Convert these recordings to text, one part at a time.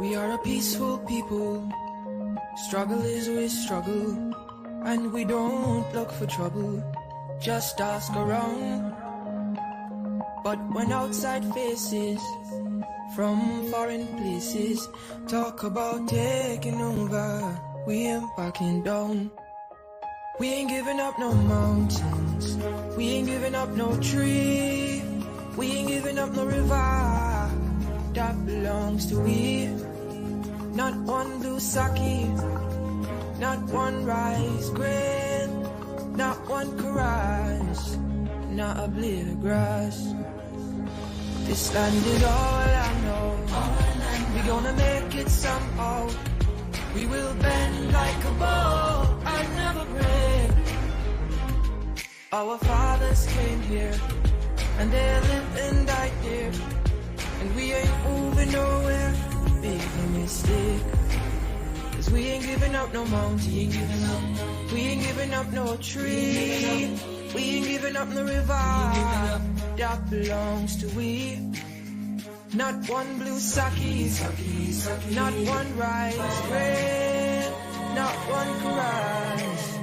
We are a peaceful people. Struggle is we struggle, and we don't look for trouble. Just ask around. But when outside faces from foreign places talk about taking over, we ain't backing down. We ain't giving up no mountains, we ain't giving up no tree, we ain't giving up no river that belongs to we. Not one blue sake, not one rice grain, not one caress, not a blade of grass. This land is all I know. We gonna make it somehow. We will bend like a bow and never break. Our fathers came here and they lived and died here, and we ain't moving nowhere. Big mistake. Cause we ain't giving up no mountain, we ain't giving up no tree, we ain't giving up no river that belongs to we. Not one blue sake, not one rice grain, not one caress,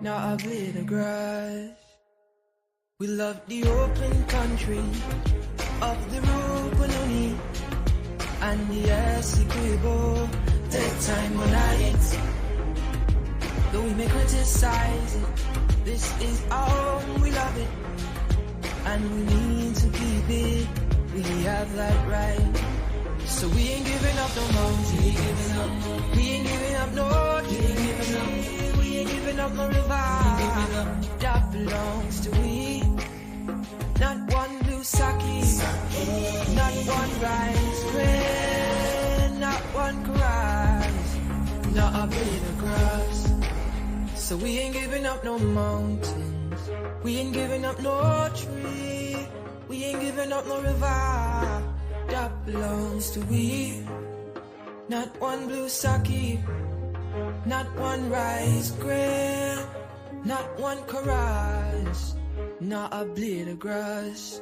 not a blade of grass. We love the open country of the Rupununi and the S3E10. Take time on it. Though we may criticize it, this is our home, we love it, and we need to keep it. We have that right. So we ain't giving up no mountain, we ain't giving up no tree, we ain't giving up no river that belongs to we. Not one blue sake, not one rice grain, not one caress, not a blade of grass. So we ain't giving up no mountains, we ain't giving up no tree, we ain't giving up no river that belongs to we. Not one blue sake, not one rice grain, not one caress, not a blade of grass.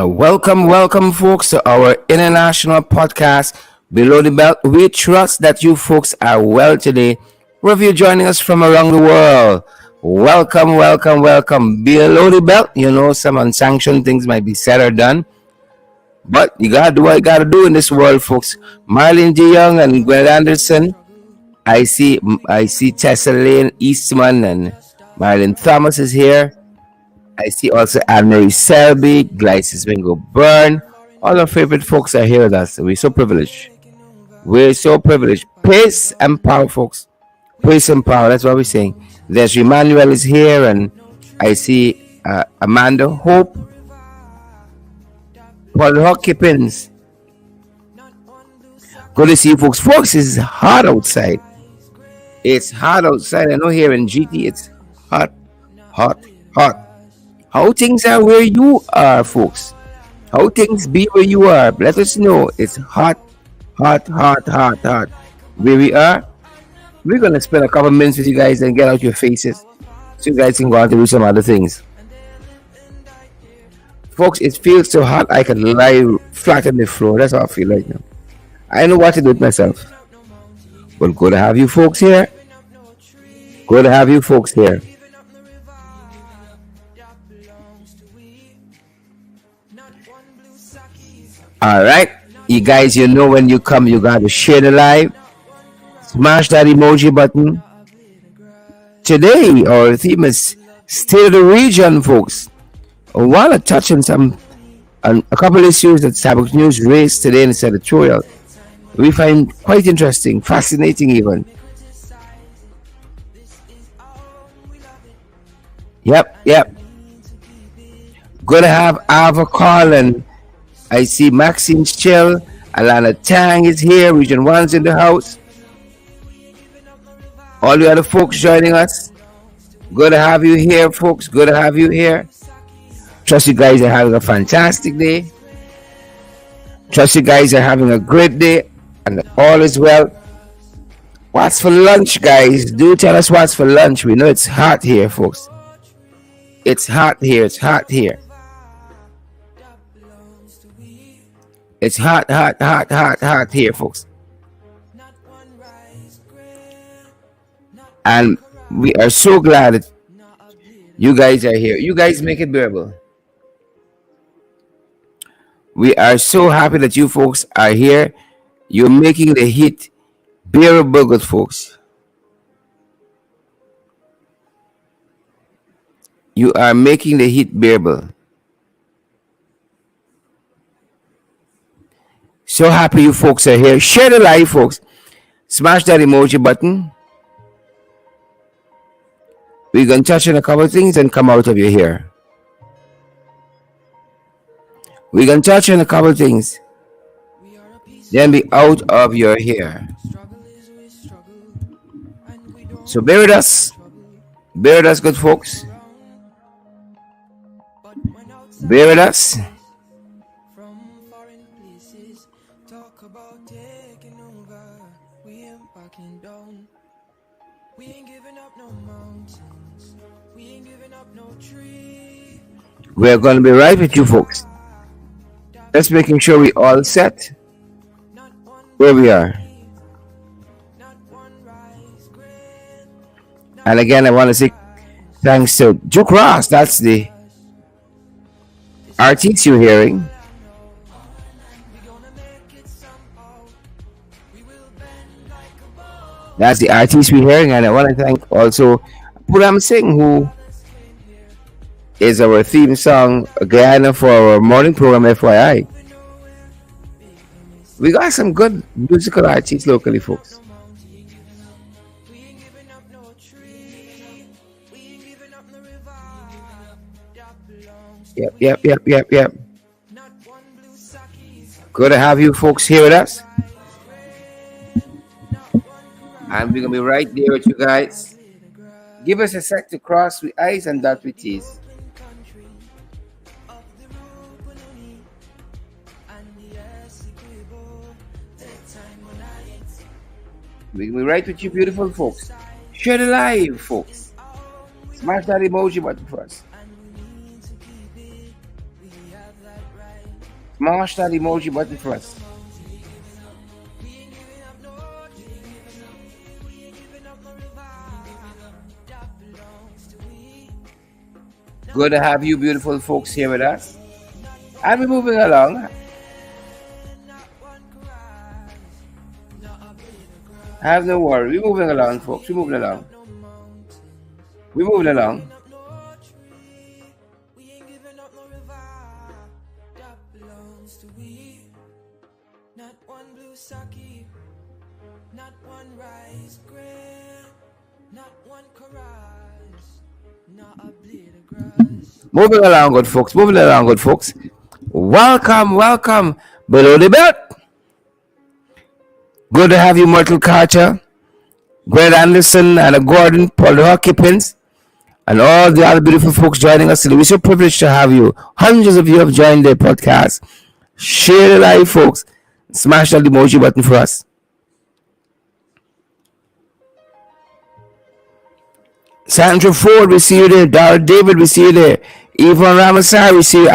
Welcome, folks, to our international podcast, Below the Belt. We trust that you folks are well today. Wherever you're joining us from around the world, welcome. Below the Belt, you know, some unsanctioned things might be said or done, but you gotta do what you gotta do in this world, folks. Marlene G. Young and Gwen Anderson. I see Tessa Lane Eastman and Marlene Thomas is here. I see also Anne-Marie Selby, Glycis Wingo Byrne. All our favorite folks are here with us. We're so privileged. Pace and power, folks. Pace and power. That's what we're saying. There's Emmanuel is here, and I see Amanda Hope. Paul Hawkins. Good to see you, folks. Folks, it's hot outside. It's hot outside. I know here in GT it's hot. How things are where you are, folks? How things be where you are? Let us know. It's hot. Where we are, we're going to spend a couple minutes with you guys and get out your faces so you guys can go out and do some other things. Folks, it feels so hot I can lie flat on the floor. That's how I feel right now. I know what to do with myself. But good to have you folks here. All right, you guys, you know when you come, you got to share the live. Smash that emoji button. Today, our theme is State of the Region, folks. I want to touch on a couple issues that Sabbath News raised today in its editorial. We find quite interesting, fascinating even. Yep. Going to have Ava Carlin. I see Maxine Chill, Alana Tang is here, Region 1's in the house. All the other folks joining us. Good to have you here, folks. Trust you guys are having a fantastic day. Trust you guys are having a great day and all is well. What's for lunch, guys? Do tell us what's for lunch. We know it's hot here, folks. It's hot here. It's hot here. It's hot, hot, hot, hot, hot here, folks. And we are so glad that you guys are here. You guys make it bearable. We are so happy that you folks are here. You're making the heat bearable, good folks. You are making the heat bearable. So happy you folks are here. Share the live, folks. Smash that emoji button. We're going to touch on a couple of things and come out of your hair. We're going to touch on a couple of things, then be out of your hair. So bear with us. Bear with us, good folks. Bear with us. We're going to be right with you folks. Just making sure we all set where we are. And again, I want to say thanks to Duke Ross. That's the artist you're hearing. That's the artist we're hearing. And I want to thank also Puram Singh, who is our theme song, Guyana, for our morning program, FYI. We got some good musical artists locally, folks. Yep. Good to have you folks here with us. And we're going to be right there with you guys. Give us a sec to cross with I's and dot with T's. We'll be right with you, beautiful folks. Share the live, folks. Smash that emoji button for us. Smash that emoji button for us. Good to have you, beautiful folks, here with us. And we're moving along. Have no worry. We're moving along, folks. We're moving along. Moving along, good folks. Welcome. Below the belt. Good to have you, Myrtle Carter, Greg Anderson, and Gordon, Paul the Occupants, and all the other beautiful folks joining us today. We're so privileged to have you. Hundreds of you have joined the podcast. Share the live, folks. Smash that emoji button for us. Sandra Ford, we see you there. Dara David, we see you there. Yvonne Ramasar, we see you.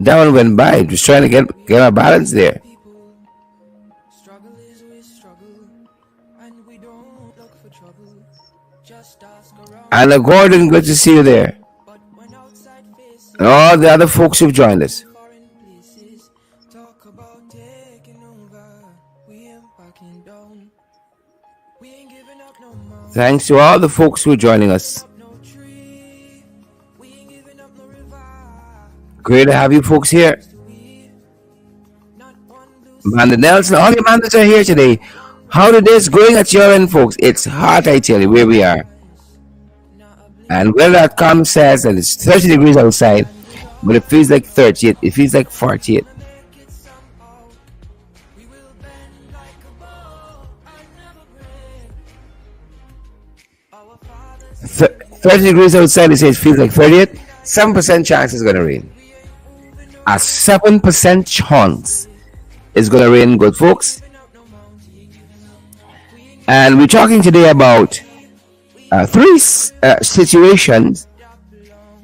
That one went by. Just trying to get my balance there. Anna Gordon, good to see you there. And all the other folks who've joined us. Thanks to all the folks who are joining us. Great to have you folks here. Amanda Nelson, all the Amandas are here today. How the day is going at your end, folks? It's hot, I tell you, where we are. And weather.com says that it's 30 degrees outside, but it feels like 38. It feels like 48. 30 degrees outside, it says it feels like 38. 7% chance it's going to rain. A 7% chance it's going to rain good, folks. And we're talking today about three situations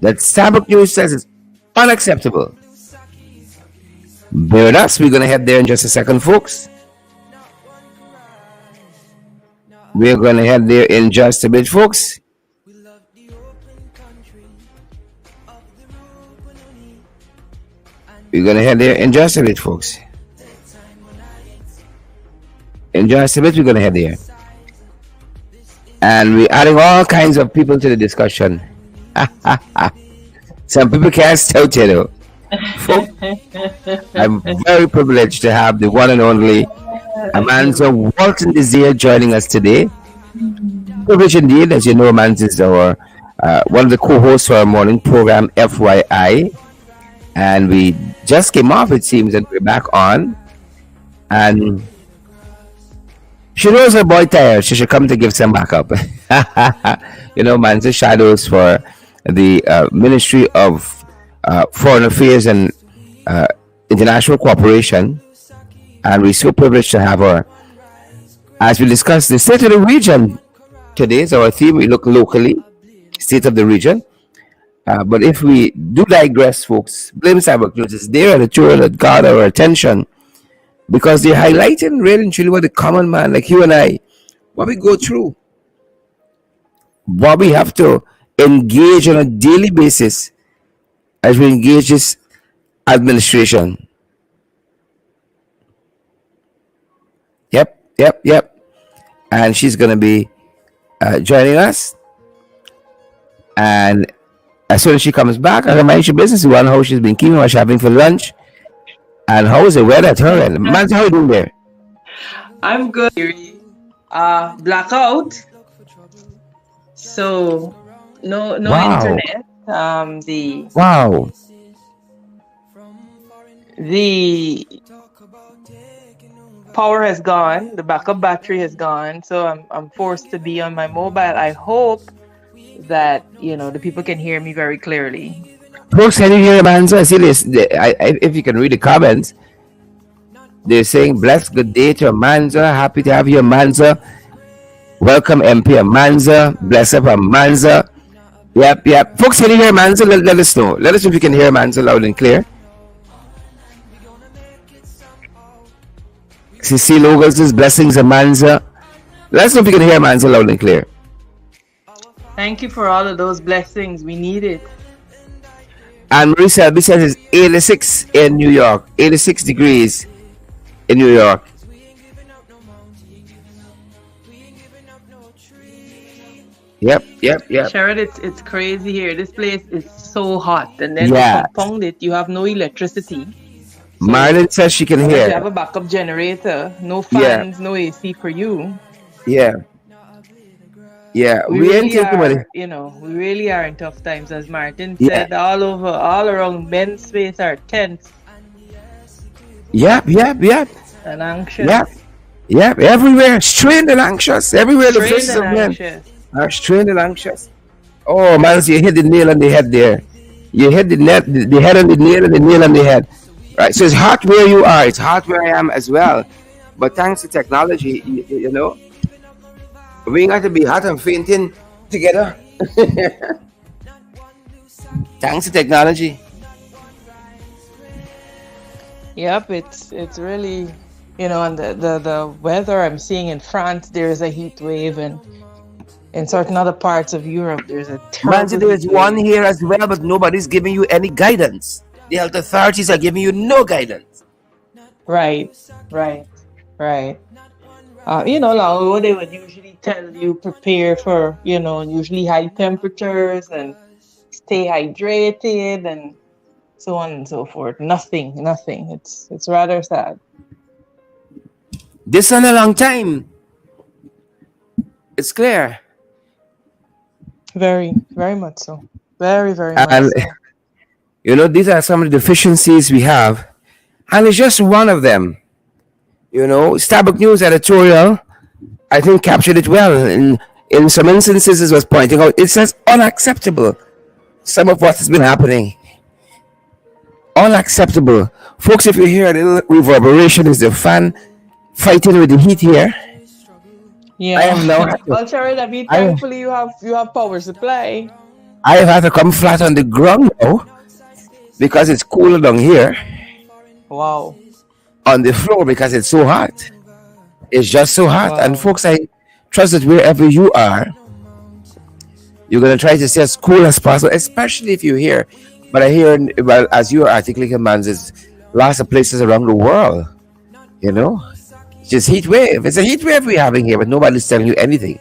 that Starbucks News says is unacceptable. Bear with us. We're going to head there in just a second, folks. We're going to head there in just a bit, folks. We're going to head there in just a bit, folks. In just a bit, we're going to head there. And we're adding all kinds of people to the discussion. Some people can't stop, you know. Folks, I'm very privileged to have the one and only Amanda Walton Desir joining us today. Privilege indeed. As you know, Amanda is our one of the co-hosts for our morning program, FYI. And we just came off, it seems, and we're back on. And she knows her boy tired. She should come to give some backup. You know, Man's shadows for the Ministry of Foreign Affairs and International Cooperation. And we're so privileged to have her. As we discuss the state of the region, today is our theme. We look locally, state of the region. But if we do digress, folks, blame Cyber News is there at a tour that got our attention because they're highlighting really and truly what the common man like you and I, what we go through, what we have to engage on a daily basis as we engage this administration. Yep. And she's going to be joining us. And as soon as she comes back, I'll remind you business one how she's been keeping us having for lunch. And how is the weather at her end? Man, how are you doing there? I'm good. Blackout. So no internet. The power has gone. The backup battery has gone. So I'm forced to be on my mobile. I hope that the people can hear me very clearly. Folks, can you hear Amanda? I see this. If you can read the comments, they're saying, "Bless, good day to Amanda. Happy to have you, Amanda. Welcome, MP Amanda. Bless up, Amanda." Yep. Folks, can you hear Amanda? Let us know. Let us know if you can hear Amanda loud and clear. CC Logos says, "Blessings, Amanda." Let us know if you can hear Amanda loud and clear. Thank you for all of those blessings. We need it. And Marie Selby says it's 86 in New York. 86 degrees in New York. Yep. Sherrod, it's crazy here. This place is so hot. And then to compound it, you have no electricity. So Marlon says she can hear. You have a backup generator. No fans, no AC for you. Yeah. We really we really are in tough times, as Martin said. All around men's space are tense. Yep. And anxious. Yep. Everywhere, strained and anxious. Everywhere the faces of men are strained and anxious. Oh man, so you hit the nail on the head there. You hit the head on the nail and the nail on the head. Right. So it's hot where you are. It's hot where I am as well. But thanks to technology, we got to be hot and fainting together. Thanks to technology. Yep, it's really, and the weather I'm seeing in France, there's a heat wave, and in certain other parts of Europe, there's a terrible there is one here as well, but nobody's giving you any guidance. The health authorities are giving you no guidance. Right. Now they would usually tell you prepare for, usually high temperatures and stay hydrated and so on and so forth. Nothing. It's rather sad. This is a long time. It's clear. Very, very much so. Very, very much so. These are some of the deficiencies we have. And it's just one of them. Starbucks News editorial, I think, captured it well. In some instances, it was pointing out, it says unacceptable. Some of what has been happening. unacceptable. Folks, if you hear a little reverberation, is the fan fighting with the heat here. I Yeah. have now had to Well, Sharon, I mean, I thankfully you have power supply. I have had to come flat on the ground now because it's cooler down here Wow. on the floor because it's so hot. It's just so hot. And Wow. folks, I trust that wherever you are, you're gonna try to stay as cool as possible, especially if you're here. But I hear, well, as you are articulating, man, there's lots of places around the world. You know, it's just heat wave. It's a heat wave we're having here, but nobody's telling you anything.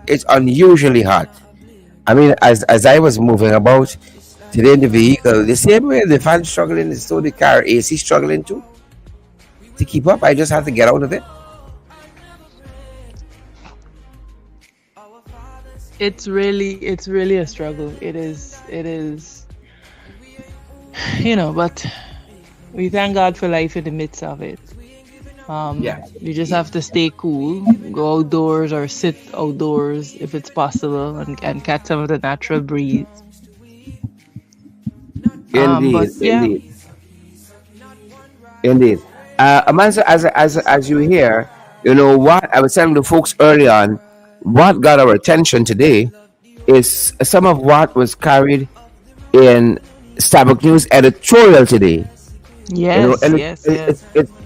It's unusually hot. I mean, as I was moving about today in the vehicle, the same way the fan struggling, so the car AC struggling too to keep up. I just have to get out of it. It's really a struggle. It is, but we thank God for life in the midst of it. Yeah, You just have to stay cool, go outdoors or sit outdoors if it's possible, and catch some of the natural breeze. indeed, But yeah, indeed, indeed. Amanda, as you hear, what I was telling the folks early on, what got our attention today is some of what was carried in Starbucks News editorial today. yes, And yes, yes.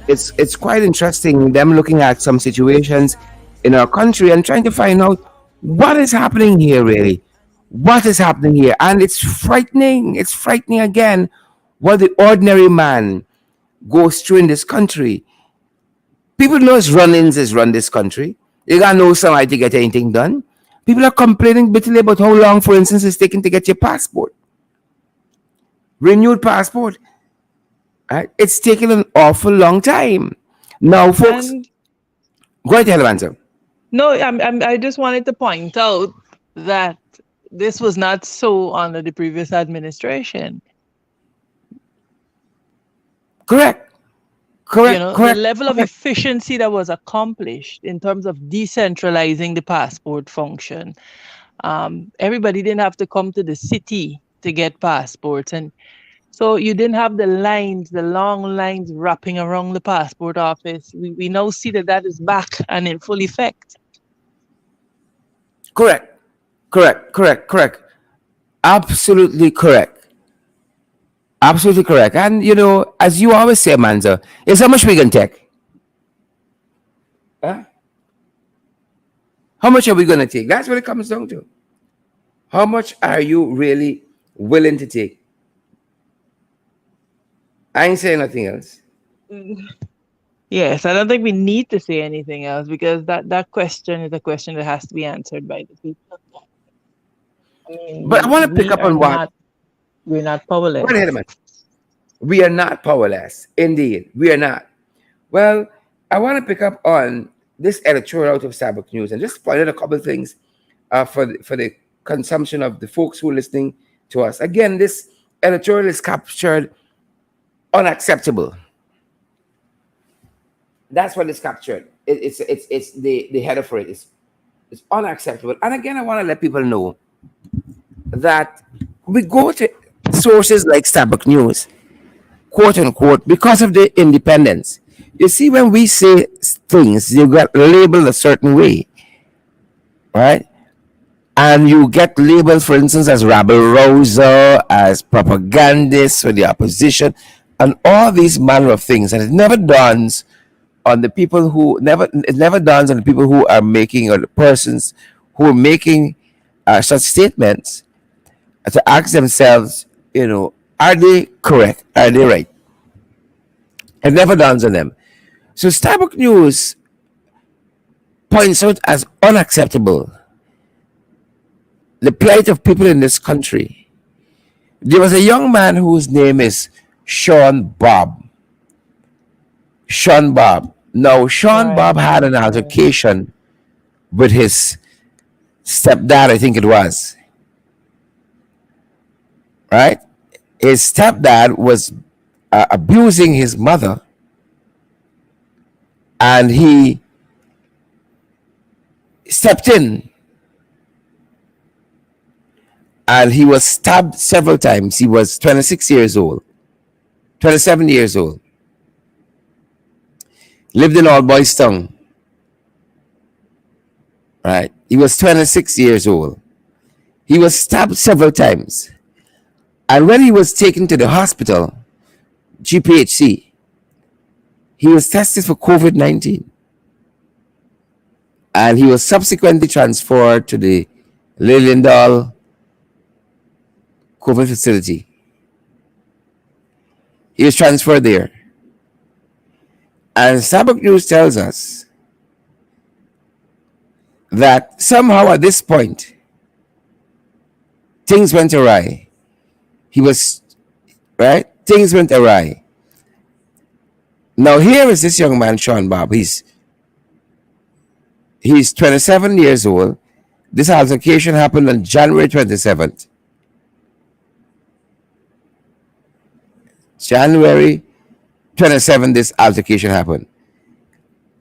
it's quite interesting them looking at some situations in our country and trying to find out what is happening here really, what is happening here, and it's frightening again what the ordinary man goes through in this country. People know it's run-ins is run this country. You gotta know somebody to get anything done. People are complaining bitterly about how long, for instance, it's taking to get your passport, renewed passport. Right? It's taken an awful long time. Now, folks, And go ahead, answer. no, I just wanted to point out that this was not so under the previous administration. Correct, correct, The correct, level of correct. efficiency that was accomplished in terms of decentralizing the passport function. Everybody didn't have to come to the city to get passports. And so you didn't have the lines, the long lines wrapping around the passport office. We now see that that is back and in full effect. Correct, correct, correct, correct. Absolutely correct. Absolutely correct. And as you always say, Manza, is how much we can take. Huh? How much are we going to take? That's what it comes down to. How much are you really willing to take? I ain't saying nothing else. Yes, I don't think we need to say anything else because that question is a question that has to be answered by the people. I mean, But I want to pick we up are on what. not we're not Go ahead, powerless. man. We are not powerless. Indeed, we are not. Well, I want to pick up on this editorial out of Starbucks News and just point out a couple of things for the consumption of the folks who are listening to us. Again, this editorial is captured unacceptable. That's what is captured. It's the header for it is it's unacceptable. And again, I want to let people know that we go to sources like Starbucks News, quote unquote, because of the independence. You see, when we say things, you get labeled a certain way, right? And you get labeled, for instance, as rabble rouser, as propagandist for the opposition, and all these manner of things. And it never dawns on the people who never it never dawns on the people who are making or the persons who are making such statements to ask themselves, are they correct? Are they right? It never dawns on them. So Starbucks News points out as unacceptable the plight of people in this country. There was a young man whose name is Sean Bob. Sean Bob. Now, Sean Bob Right, had an right. altercation with his stepdad, I think it was, right? His stepdad was abusing his mother, and he stepped in and he was stabbed several times. He was 26 years old, 27 years old, lived in Old Boys Town, right? He was 26 years old. He was stabbed several times. And when he was taken to the hospital, GPHC, he was tested for COVID 19. And he was subsequently transferred to the Liliendal COVID facility. He was transferred there. And Sabak News tells us that somehow at this point, things went awry. He was, right? Things went awry. Now here is this young man, Sean Bob. He's 27 years old. This altercation happened on January 27th. January 27th, this altercation happened.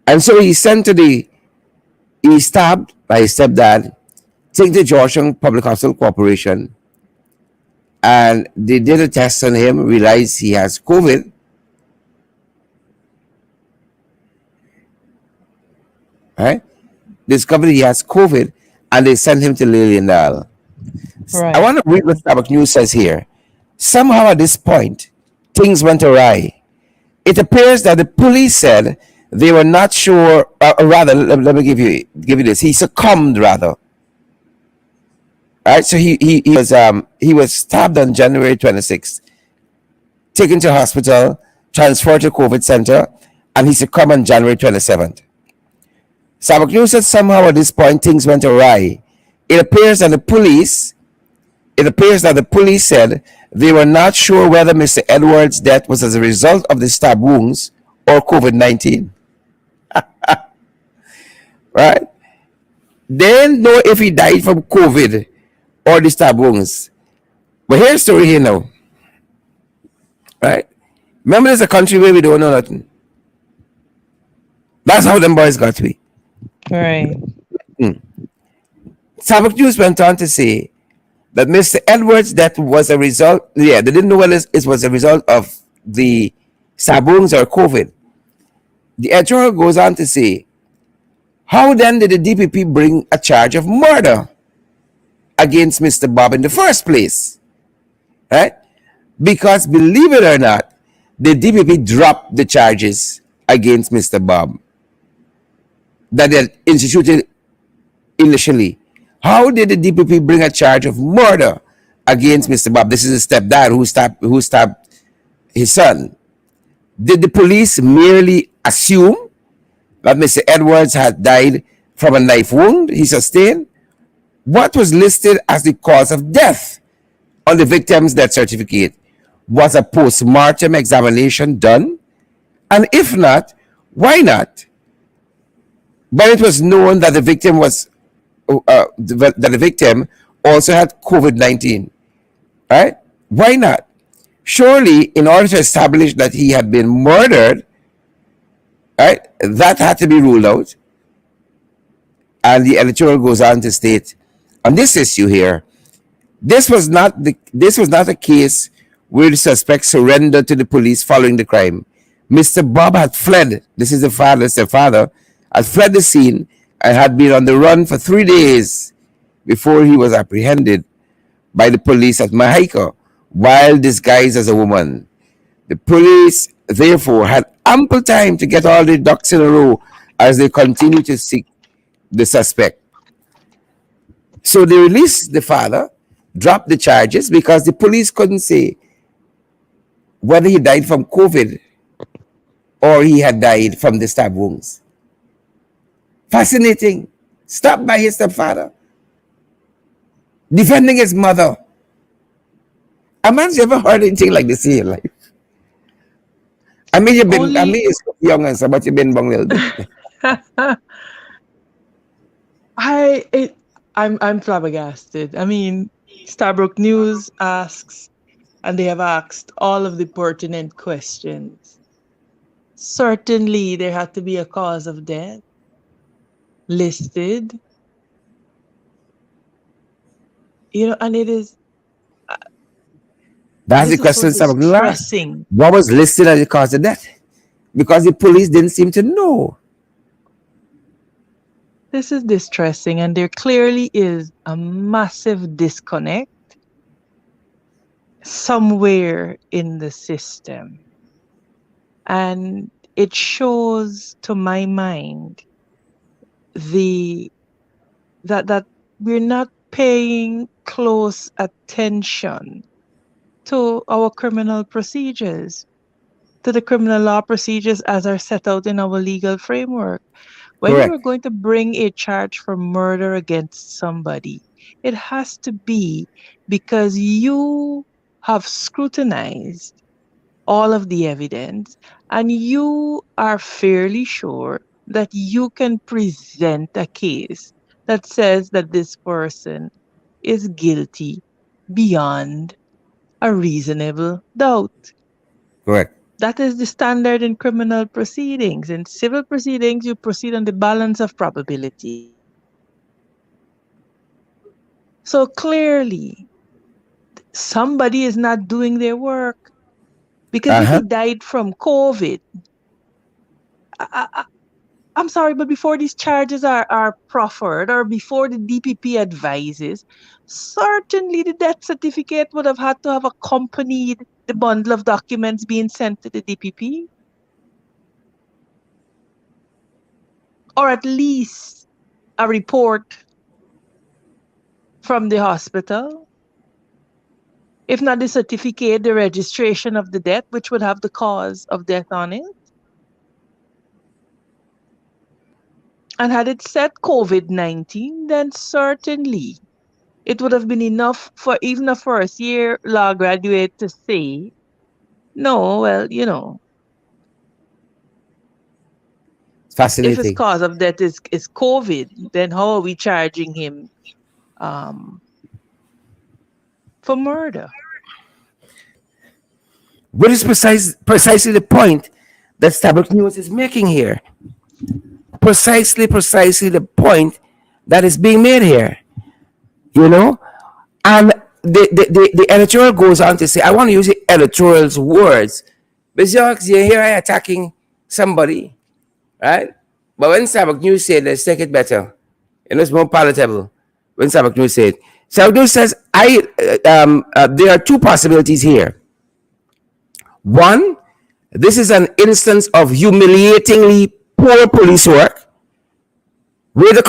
And so he stabbed by his stepdad, taken to Georgetown Public Hospital Corporation, and they did a test on him, realized he has COVID. Right? Discovered he has COVID, and they sent him to Liliendal. Right. I want to read what Starbuck News says here. Somehow at this point, things went awry. It appears that the police said they were not sure, or rather, let me give you this. He succumbed, rather. Right, so he was stabbed on January 26th, taken to hospital, transferred to COVID center, and he succumbed on January 27th. Sabak News said somehow at this point things went awry. It appears that the police said they were not sure whether Mr. Edwards' death was as a result of the stab wounds or COVID-19. Right? They didn't know if he died from COVID or the stab wounds. But here's the story here now. Right? Remember, there's a country where we don't know nothing. That's how them boys got to be. Right. Sabak News went on to say that Mr. Edwards' death was a result, they didn't know whether it was a result of the stab wounds or COVID. The editorial goes on to say, how then did the DPP bring a charge of murder against Mr. Bob in the first place? Right? Because believe it or not, the DPP dropped the charges against Mr. Bob that they had instituted initially. How did the DPP bring a charge of murder against Mr. Bob? This is his stepdad who stabbed his son. Did the police merely assume that Mr. Edwards had died from a knife wound he sustained? What was listed as the cause of death on the victim's death certificate? Was a post-mortem examination done? And if not, why not? But it was known that the victim also had COVID-19. Right? Why not? Surely, in order to establish that he had been murdered, right, that had to be ruled out. And the editorial goes on to state, on this issue here, this was not a case where the suspect surrendered to the police following the crime. Mr. Bob had fled. This is the father, had fled the scene and had been on the run for 3 days before he was apprehended by the police at Mahaica while disguised as a woman. The police, therefore, had ample time to get all the ducks in a row as they continued to seek the suspect. So they released the father, dropped the charges because the police couldn't say whether he died from COVID or he had died from the stab wounds. Fascinating. Stopped by his stepfather, defending his mother. A man's ever heard anything like this in your life? I mean, you're young and so, but you've been bang little bit. I'm flabbergasted. I mean, Starbrook News asks, and they have asked all of the pertinent questions. Certainly, there had to be a cause of death listed. and it is That's the this is so question some people ask. distressing. What was listed as the cause of death? Because the police didn't seem to know. This is distressing, and there clearly is a massive disconnect somewhere in the system. And it shows to my mind the that we're not paying close attention to our criminal procedures, to the criminal law procedures as are set out in our legal framework. When you are Correct. going to bring a charge for murder against somebody, it has to be because you have scrutinized all of the evidence and you are fairly sure that you can present a case that says that this person is guilty beyond a reasonable doubt. Correct. That is the standard in criminal proceedings. In civil proceedings, you proceed on the balance of probability. So clearly, somebody is not doing their work. Because Uh if huh. he died from COVID, I, I'm sorry, but before these charges are proffered or before the DPP advises, certainly the death certificate would have had to have accompanied the bundle of documents being sent to the DPP, or at least a report from the hospital. If not the certificate, the registration of the death, which would have the cause of death on it. And had it said COVID-19, then certainly it would have been enough for even a first year law graduate to say, no, well, if his Fascinating. cause of death is COVID, then how are we charging him um, for murder? What is precisely the point that Starbucks News is making here? Precisely the point that is being made here. You know? And the editorial goes on to say, I want to use the editorial's words. Because you're here attacking somebody, right? But when Starbucks News said, let's take it better, it's more palatable. When Starbucks News said, Starbucks News says, there are two possibilities here. One, this is an instance of humiliatingly poor police work, where the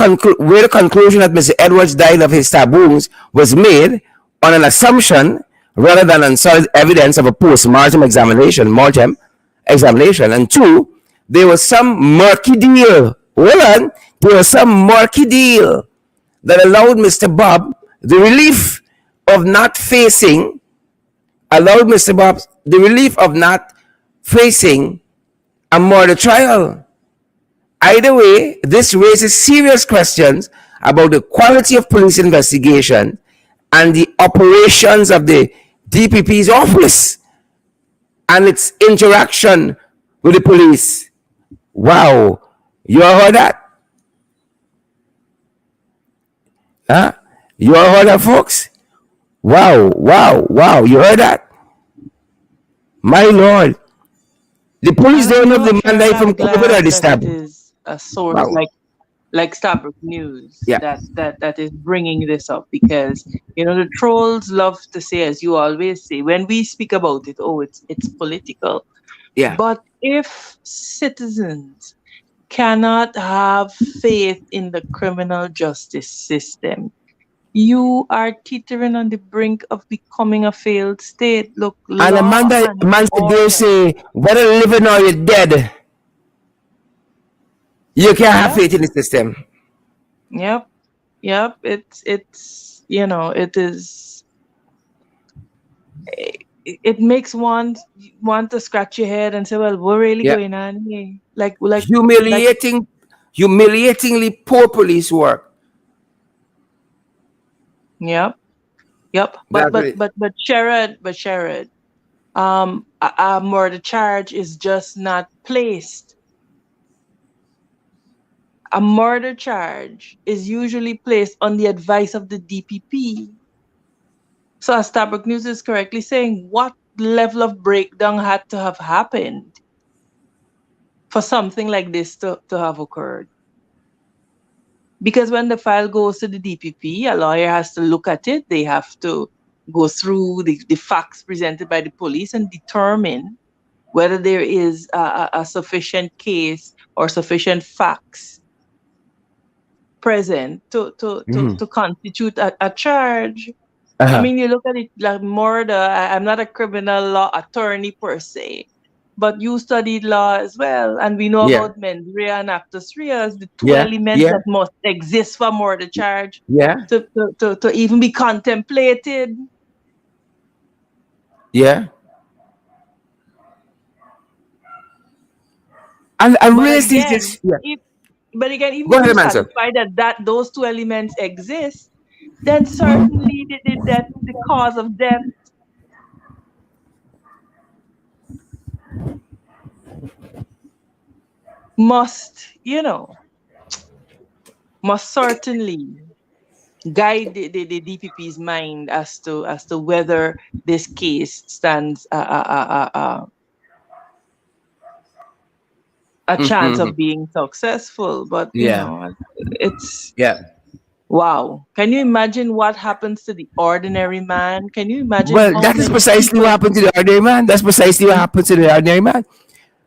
conclusion that Mr. Edwards died of his stab wounds was made on an assumption rather than on solid evidence of a post-mortem examination. And two, there was some murky deal. Hold on. There was some murky deal that allowed Mr. Bob the relief of not facing, allowed Mr. Bob the relief of not facing a murder trial. Either way, this raises serious questions about the quality of police investigation and the operations of the DPP's office and its interaction with the police. Wow. You all heard that? Huh? You all heard that, folks? Wow, wow, wow. You heard that? My Lord. The police And don't know if the man Sharon, died from I'm COVID or glad the that it stab. is a source Wow. like Starbuck News Yeah. that is bringing this up because the trolls love to say, as you always say, when we speak about it, oh, it's political. Yeah. But if citizens cannot have faith in the criminal justice system, you are teetering on the brink of becoming a failed state. Look, And law Amanda, and man said they order. say, whether living or you're dead, you can't have Yep, faith in the system. yep, yep. It is. It makes one want to scratch your head and say, "Well, what really Yeah. going on here?" Like, Humiliatingly poor police work. yep, yep. But That's what but it. but but Sherrod, a murder charge is just not placed. A murder charge is usually placed on the advice of the DPP. So as Tabak News is correctly saying, what level of breakdown had to have happened for something like this to have occurred? Because when the file goes to the DPP, a lawyer has to look at it. They have to go through the facts presented by the police and determine whether there is a sufficient case or sufficient facts present Mhm. to constitute a charge. I Uh-huh. mean, you look at it like murder. I'm not a criminal law attorney per se, but you studied law as well, and we know Yeah. about mens rea and actus reus, the two Yeah. elements Yeah. that must exist for murder charge Yeah. to even be contemplated. Yeah. And But really see again, this. Yeah. if but again, even Go if ahead, you man, sir. satisfy that those two elements exist, then certainly the cause of death must, must certainly guide the DPP's mind as to whether this case stands a chance Mhm. of being successful. But Yeah. it's Yeah. wow. Can you imagine what happens to the ordinary man? Can you imagine Well, that is precisely what people happened to the ordinary man. That's precisely what happened to the ordinary man.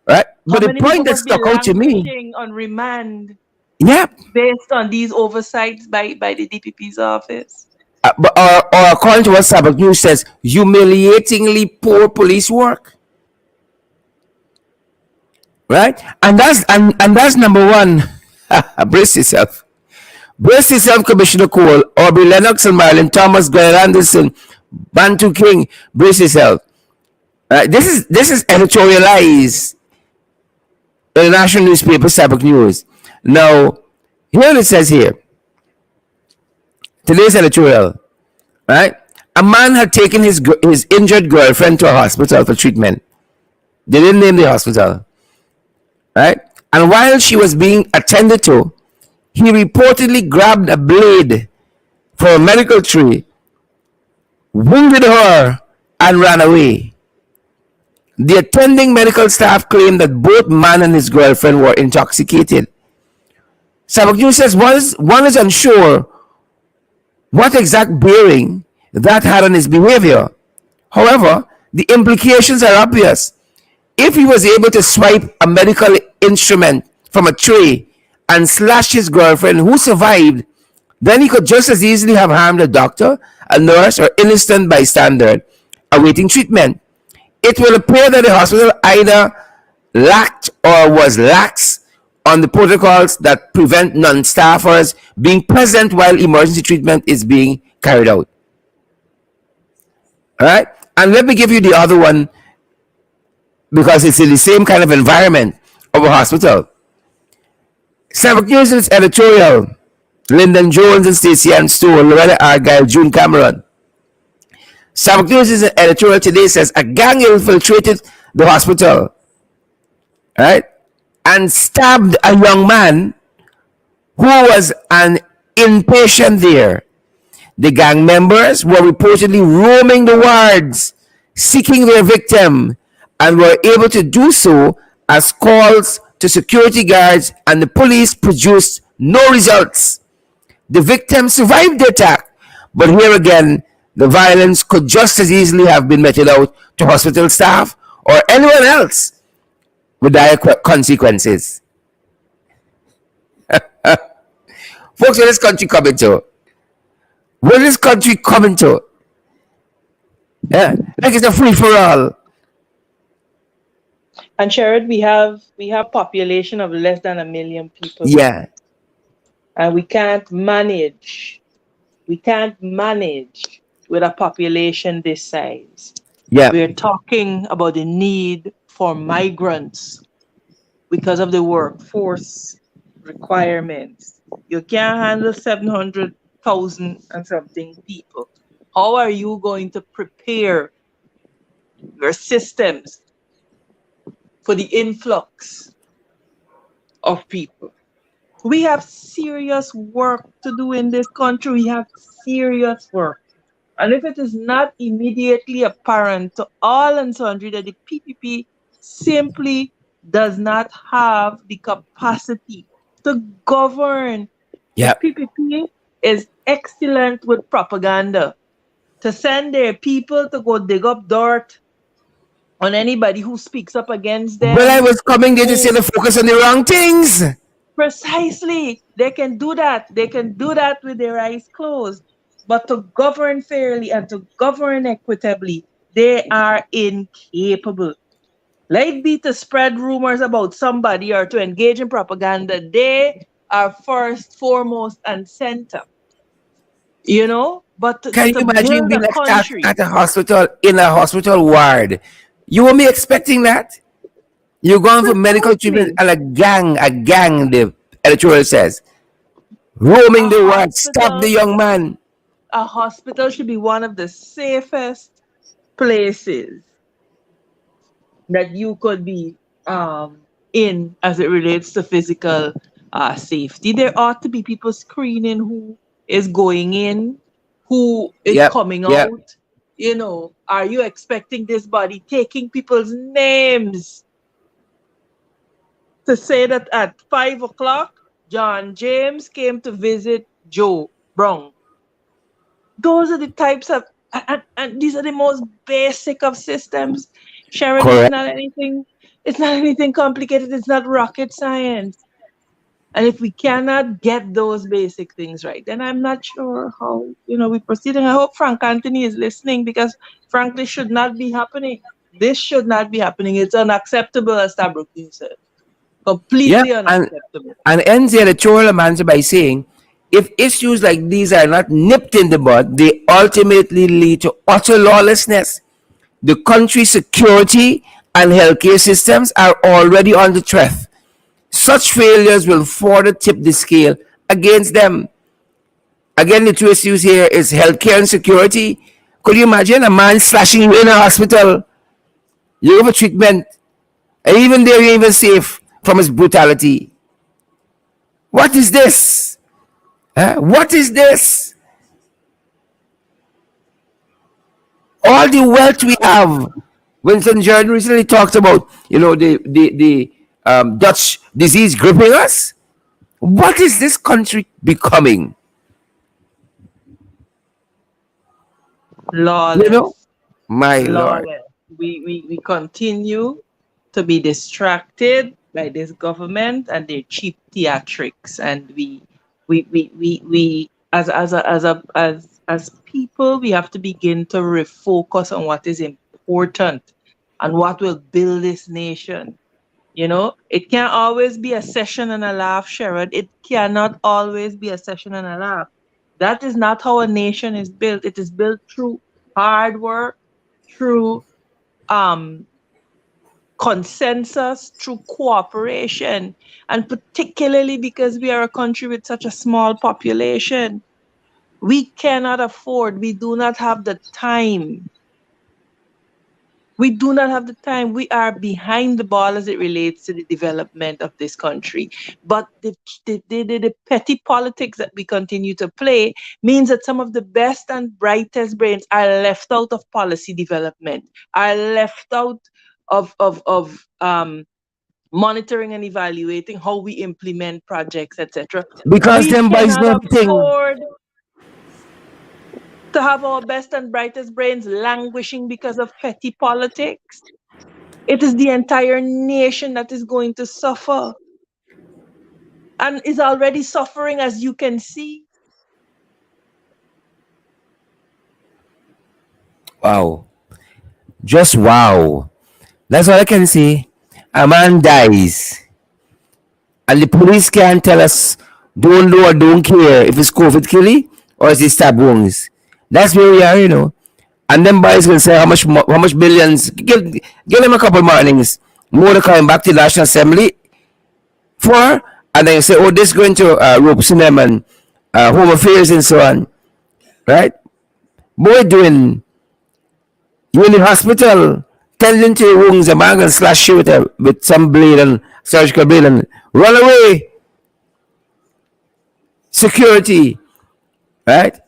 Right? how But the many people point that must be stuck out to me, languishing on remand yeah, based on these oversights by the DPP's office? or according to what Sabak News says, humiliatingly poor police work. Right? And that's number one. Brace yourself. Brace yourself, Commissioner Cole, Aubrey Lennox and Marilyn Thomas, Glenn Anderson, Bantu King, brace yourself. This is editorialized in the national newspaper, Sabak News. Now, here it says here, today's editorial, right? A man had taken his injured girlfriend to a hospital for treatment. They didn't name the hospital, right? And while she was being attended to, he reportedly grabbed a blade from a medical tree, wounded her, and ran away. The attending medical staff claimed that both man and his girlfriend were intoxicated. Sabak says one is unsure what exact bearing that had on his behavior. However, the implications are obvious. If he was able to swipe a medical instrument from a tray and slash his girlfriend, who survived, then he could just as easily have harmed a doctor, a nurse, or innocent bystander awaiting treatment. It will appear that the hospital either lacked or was lax on the protocols that prevent non-staffers being present while emergency treatment is being carried out. All right? And let me give you the other one because it's in the same kind of environment of a hospital. Sabbath News's editorial, Lyndon Jones and Stacey Ann Stewart, Loretta Argyle, June Cameron. Sabbath News' editorial today says a gang infiltrated the hospital, right, and stabbed a young man who was an inpatient there. The gang members were reportedly roaming the wards, seeking their victim, and were able to do so as calls to security guards and the police produced no results. The victim survived the attack, but here again, the violence could just as easily have been meted out to hospital staff or anyone else with dire consequences. Folks, where this country coming to? Where this country coming to? Yeah, like it's a free for all. And Sherrod, we have population of less than 1 million people, Yeah, and we can't manage with a population this size. yeah, We're talking about the need for migrants because of the workforce requirements. You can't handle 700,000 and something people. How are you going to prepare your systems for the influx of people? We have serious work to do in this country. We have serious work. And if it is not immediately apparent to all and sundry that the PPP simply does not have the capacity to govern, the Yep. PPP is excellent with propaganda to send their people to go dig up dirt on anybody who speaks up against Well, I them. was coming there to say Who the focus on the wrong things. precisely they can do that. They can do that with their eyes closed. But to govern fairly and to govern equitably, they are incapable. Let it be to spread rumors about somebody or to engage in propaganda. They are first, foremost, and center. But to, Can to, you to imagine build being a attacked country, at a hospital, in a hospital ward? You won't be expecting that. You're going for medical treatment precisely and a gang, the editorial says, roaming a the ward, stop the hospital, young man. a hospital should be one of the safest places that you could be in as it relates to physical safety. There ought to be people screening who is going in, who is Yep, coming yep. out. Are you expecting this body taking people's names to say that at 5 o'clock, John James came to visit Joe Brown? Those are the types of, and these are the most basic of systems. Sharon, Correct. it's not anything complicated. It's not rocket science. And if we cannot get those basic things right, then I'm not sure how, we proceed. And I hope Frank Anthony is listening, because frankly, should not be happening. This should not be happening. It's unacceptable, as Tabrook said. Yep. Completely And unacceptable. and ends the editorial answer by saying, if issues like these are not nipped in the bud, they ultimately lead to utter lawlessness. The country's security and healthcare systems are already under threat. Such failures will further tip the scale against them. Again, the two issues here is healthcare and security. Could you imagine a man slashing you in a hospital? You have a treatment, and even there you're even safe from his brutality. What is this? Huh? What is this? All the wealth we have. Winston Jordan recently talked about, the Dutch disease gripping us. What is this country becoming? You know, Lawless. my lord. Lawless. We continue to be distracted by this government and their cheap theatrics, and we as people, we have to begin to refocus on what is important and what will build this nation. It can't always be a session and a laugh, Sherrod. It cannot always be a session and a laugh. That is not how a nation is built. It is built through hard work, through um, consensus, through cooperation, and particularly because we are a country with such a small population, we cannot afford, we do not have the time. We do not have the time. We are behind the ball as it relates to the development of this country. But the petty politics that we continue to play means that some of the best and brightest brains are left out of policy development, are left out of monitoring and evaluating how we implement projects, etc. Because We them boys cannot know everything. afford to have our best and brightest brains languishing because of petty politics. It is the entire nation that is going to suffer and is already suffering, as you can see. Wow. Just wow. That's all I can say. A man dies. And the police can't tell us don't know or don't care if it's COVID killing or is it stab wounds. That's where we are. And then boys will say how much billions. Give them a couple mornings. More to coming back to the National Assembly for, and then you say, oh, this is going to rope them and home affairs and so on, right? Boy, doing you in the hospital, tending to your wounds, a man can slash you with some blade and surgical blade and run away. Security, right?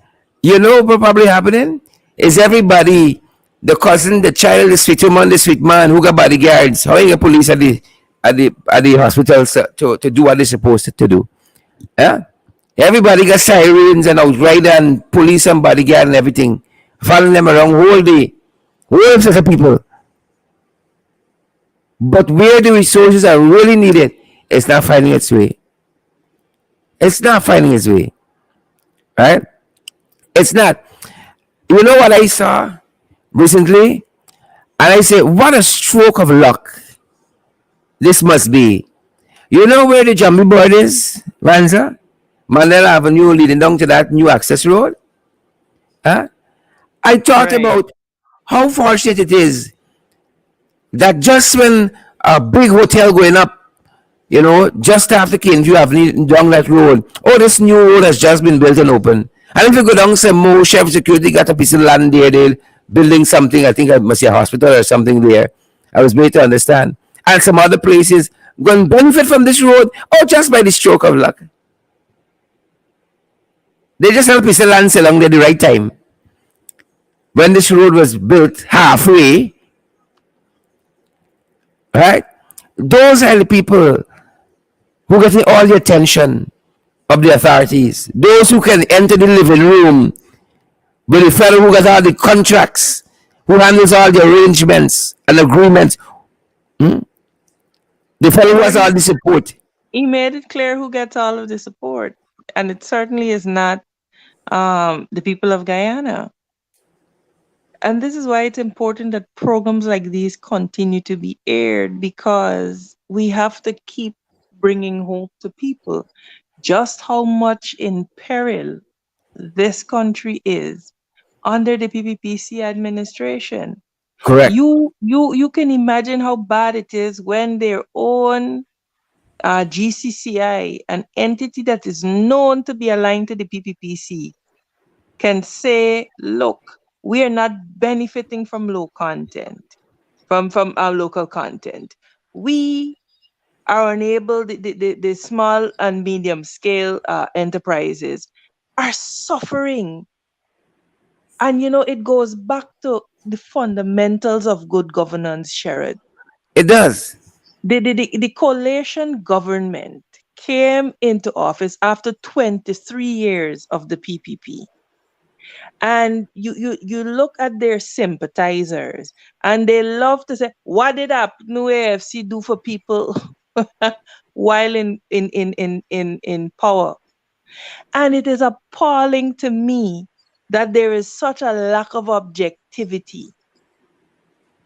You know what probably happening? Is everybody the cousin, the child, the sweet woman, the sweet man who got bodyguards? How you get police at the hospitals to do what they're supposed to do? Yeah? Everybody got sirens and outrider and police and bodyguard and everything. Following them around whole day. Whole set of people. But where the resources are really needed, it's not finding its way. It's not finding its way. Right? It's not. You know what I saw recently? And I said, what a stroke of luck this must be. You know where the Jambi board is, Ranza? Mandela Avenue leading down to that new access road? Huh? I thought Right. about how fortunate it is that just when a big hotel going up, just after Kinview Avenue down that road, oh, this new road has just been built and open. And if you go down some more, Chef Security got a piece of land there, they're building something, I think it must be a hospital or something there. I was made to understand. And some other places going to benefit from this road, oh, just by the stroke of luck. They just had a piece of land along there at the right time. When this road was built halfway, right? Those are the people who get all the attention of the authorities. Those who can enter the living room with the fellow who got all the contracts, who handles all the arrangements and agreements, the fellow who Well, has all the support. he made it clear who gets all of the support, and it certainly is not the people of Guyana. And this is why it's important that programs like these continue to be aired, because we have to keep bringing hope to people just how much in peril this country is under the PPPC administration. Correct. You can imagine how bad it is when their own GCCI, an entity that is known to be aligned to the PPPC, can say, look, we are not benefiting from low content, from our local content. We are unable, the small and medium scale enterprises are suffering. And it goes back to the fundamentals of good governance, Sherrod. It does. The coalition government came into office after 23 years of the PPP. And you look at their sympathizers, and they love to say, what did new AFC do for people while in power? And it is appalling to me that there is such a lack of objectivity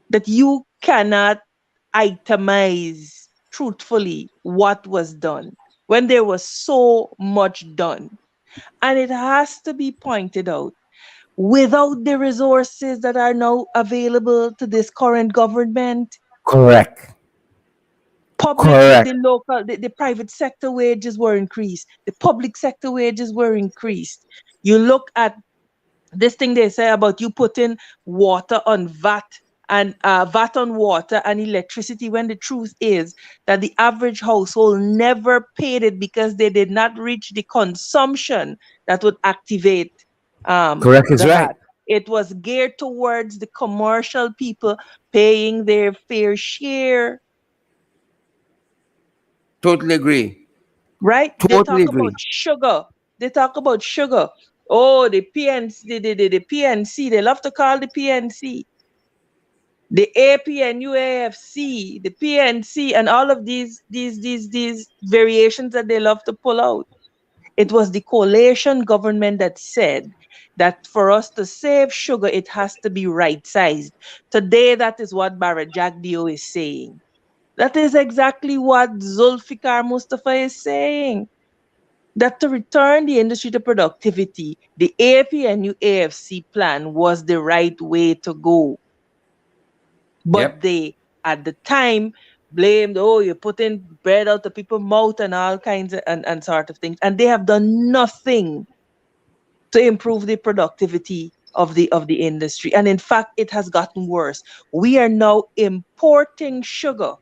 that you cannot itemize truthfully what was done when there was so much done. And it has to be pointed out, without the resources that are now available to this current government, Correct. the Correct. local, the private sector wages were increased, the public sector wages were increased. You look at this thing they say about you putting water on VAT, and VAT on water and electricity, when the truth is that the average household never paid it because they did not reach the consumption that would activate Correct is the right. VAT. It was geared towards the commercial people paying their fair share, Totally agree. right? They Totally talk about agree. sugar. They talk about sugar. Oh, the PNC, the PNC, they love to call the PNC. The APNUAFC, the PNC, and all of these variations that they love to pull out. It was the coalition government that said that for us to save sugar, it has to be right sized. Today, that is what Barajagdio is saying. That is exactly what Zulfikar Mustafa is saying. That to return the industry to productivity, the APNU AFC plan was the right way to go. But Yep. they, at the time, blamed, oh, you're putting bread out of people's mouth and all kinds of and sort of things. And they have done nothing to improve the productivity of the industry. And in fact, it has gotten worse. We are now importing sugar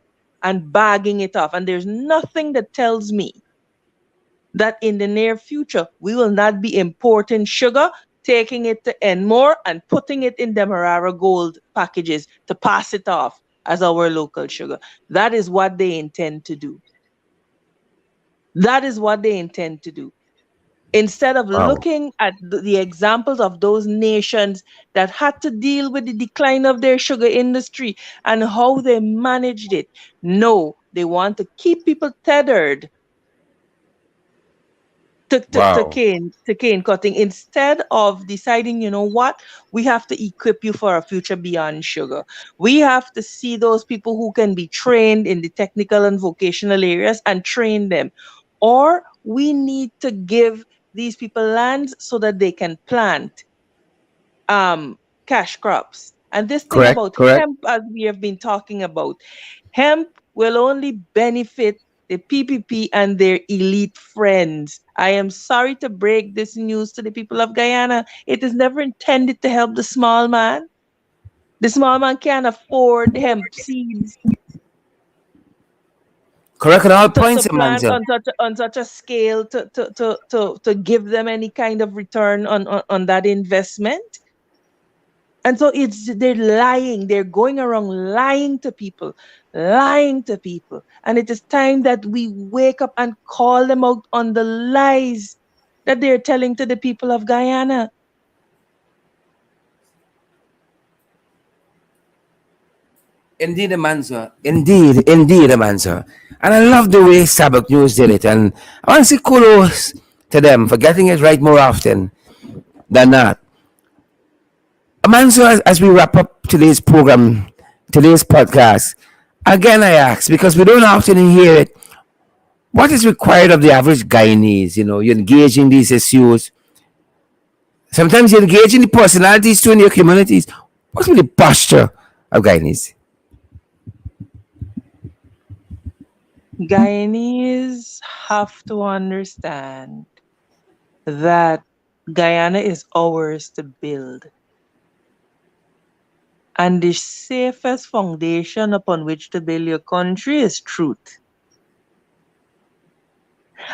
and bagging it off. And there's nothing that tells me that in the near future we will not be importing sugar taking it to Enmore and putting it in Demerara Gold packages to pass it off as our local sugar. That is what they intend to do. That is what they intend to do. Instead of Wow. looking at the examples of those nations that had to deal with the decline of their sugar industry and how they managed it. No, they want to keep people tethered Wow. to cane cutting instead of deciding, you know what, we have to equip you for a future beyond sugar. We have to see those people who can be trained in the technical and vocational areas and train them. Or we need to give these people lands so that they can plant um cash crops. And this thing Correct. about Correct. hemp, as we have been talking about, hemp will only benefit the PPP and their elite friends. I am sorry to break this news to the people of Guyana. It is never intended to help the small man. The small man can't afford hemp seeds Correct on all to points, plant Amanda. on such a scale to give them any kind of return on that investment. And so they're lying. They're going around lying to people. And it is time that we wake up and call them out on the lies that they're telling to the people of Guyana. Indeed, Amanda. Indeed, Amanda. And I love the way Sabbath News did it. And I want to say kudos to them for getting it right more often than not. Amanda, as we wrap up today's program, today's podcast, again I ask, because we don't often hear it, what is required of the average Guyanese? You know, you engage in these issues. Sometimes you engage in the personalities too in your communities. What's with the posture of Guyanese? Guyanese have to understand that Guyana is ours to build. And the safest foundation upon which to build your country is truth.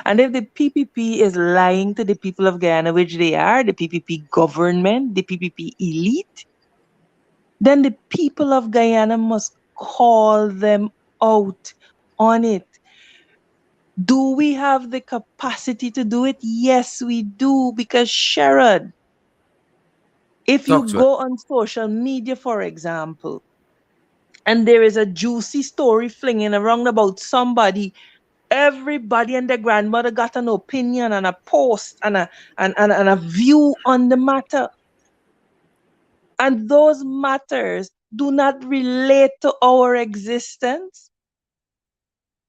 And if the PPP is lying to the people of Guyana, which they are, the PPP government, the PPP elite, then the people of Guyana must call them out on it. Do we have the capacity to do it? Yes, we do. Because, Sherrod, if you Talk to us. go on social media, for example, and there is a juicy story flinging around about somebody, everybody and their grandmother got an opinion and a post and a view on the matter. And those matters do not relate to our existence.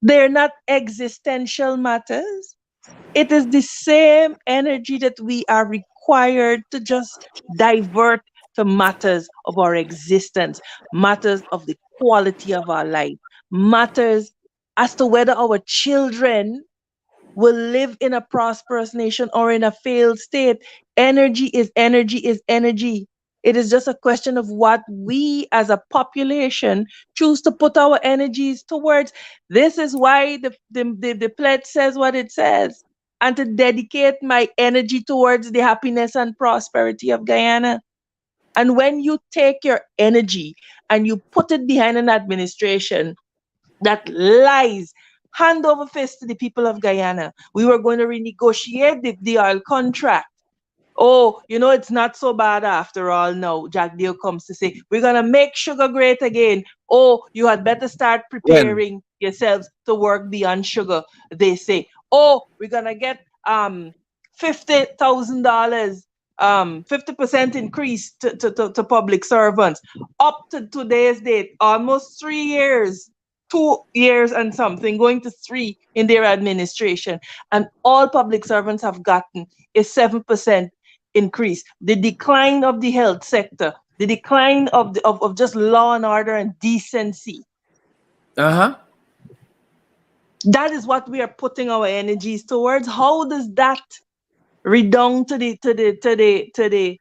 They're not existential matters. It is the same energy that we are required to just divert to matters of our existence, matters of the quality of our life, matters as to whether our children will live in a prosperous nation or in a failed state. Energy is energy is energy. It is just a question of what we as a population choose to put our energies towards. This is why the pledge says what it says. And to dedicate my energy towards the happiness and prosperity of Guyana. And when you take your energy and you put it behind an administration that lies hand over fist to the people of Guyana. We were going to renegotiate the oil contract. Oh, you know, it's not so bad after all now. Jack Deal comes to say, we're going to make sugar great again. Oh, you had better start When? preparing yourselves to work beyond sugar, they say. Oh, we're going to get $50,000, 50% increase to public servants. Up to today's date, almost 3 years, 2 years and something, going to three in their administration. And all public servants have gotten a 7% increase. The decline of the health sector, the decline of just law and order and decency. Uh huh. That is what we are putting our energies towards. How does that redound to the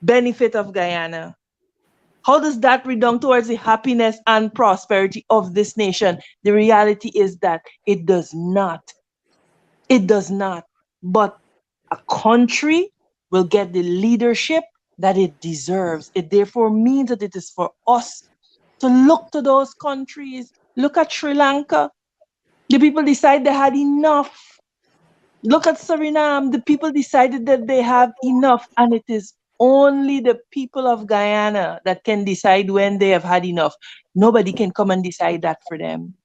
benefit of Guyana? How does that redound towards the happiness and prosperity of this nation? The reality is that it does not. It does not. But a country will get the leadership that it deserves. It therefore means that it is for us to look to those countries. Look at Sri Lanka. The people decide they had enough. Look at Suriname. The people decided that they have enough, and it is only the people of Guyana that can decide when they have had enough. Nobody can come and decide that for them.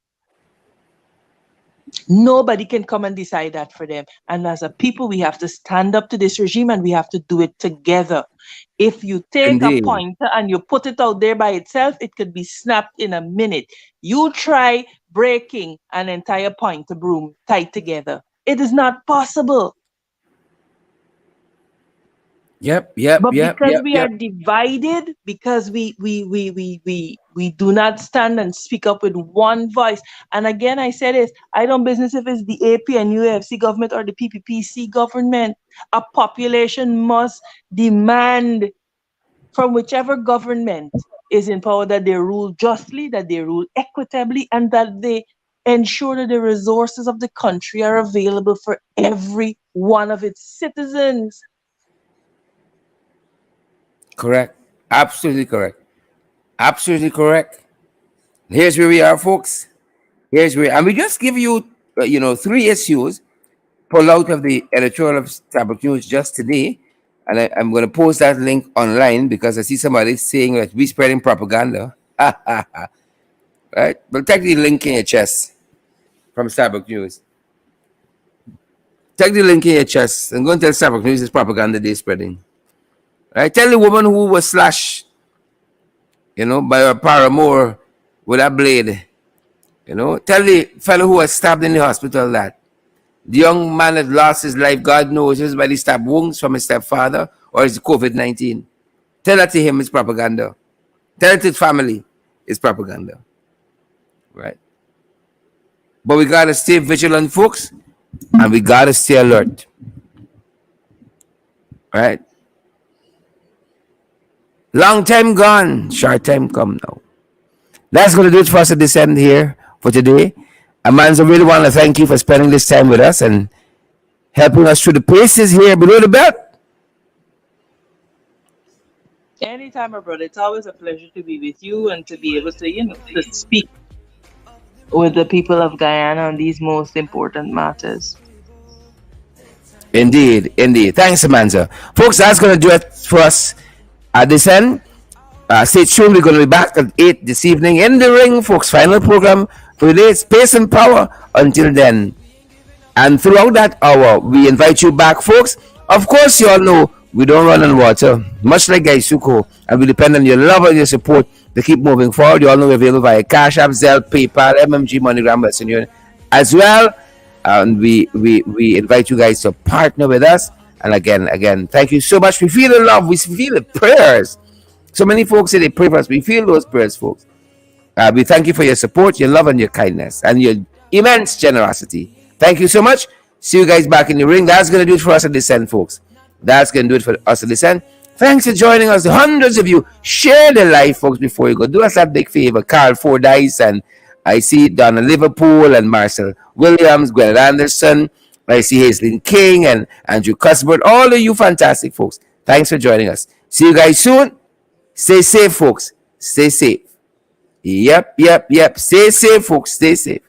Nobody can come and decide that for them. And as a people, we have to stand up to this regime and we have to do it together. If you take a Indeed. pointer and you put it out there by itself, it could be snapped in a minute. You try breaking an entire pointer broom tied together. It is not possible. Yep, yep, But yep, because yep, we are yep. divided, because we do not stand and speak up with one voice. And again, I said this, I don't business if it's the AP and UFC government or the PPPC government. A population must demand from whichever government is in power that they rule justly, that they rule equitably, and that they ensure that the resources of the country are available for every one of its citizens. Correct. Absolutely correct. Absolutely correct. Here's where we are, folks. Here's where, and we just give you, 3 issues pulled out of the editorial of Starbuck News just today. And I'm going to post that link online because I see somebody saying that we spreading propaganda. Right? But take the link in your chest from Starbuck News. Take the link in your chest and go and tell Starbuck News it's propaganda they're spreading. Right? Tell the woman who was slashed, by her paramour with a blade. Tell the fellow who was stabbed in the hospital that the young man that lost his life, God knows, is by the stab wounds from his stepfather or is COVID-19. Tell that to him it's propaganda. Tell it to his family it's propaganda. Right? But we got to stay vigilant, folks, and we got to stay alert. Right? Long time gone, short time come now. That's going to do it for us at this end here for today. Amanzo, really want to thank you for spending this time with us and helping us through the paces here below the belt. Anytime, my brother. It's always a pleasure to be with you and to be able to, to speak with the people of Guyana on these most important matters. Indeed, indeed. Thanks, Amanzo. Folks, that's going to do it for us at this end. Stay tuned. We're going to be back at 8 this evening in the ring, folks. Final program for today. Space and power. Until then. And throughout that hour, we invite you back, folks. Of course, you all know we don't run on water, much like Gaisuko, and we depend on your love and your support to keep moving forward. You all know we're available via Cash App, Zelle, PayPal, MMG, MoneyGram, Western Union as well. And we invite you guys to partner with us. And again, thank you so much. We feel the love. We feel the prayers. So many folks say they pray for us. We feel those prayers, folks. We thank you for your support, your love, and your kindness, and your immense generosity. Thank you so much. See you guys back in the ring. That's going to do it for us at this end, folks. That's going to do it for us at this end. Thanks for joining us. The hundreds of you. Share the live, folks, before you go. Do us that big favor. Carl Fordyce, and I see Donna Liverpool and Marcel Williams, Gwen Anderson. I see Hazelin King and Andrew Cuthbert. All of you fantastic folks. Thanks for joining us. See you guys soon. Stay safe, folks. Stay safe. Yep. Stay safe, folks. Stay safe.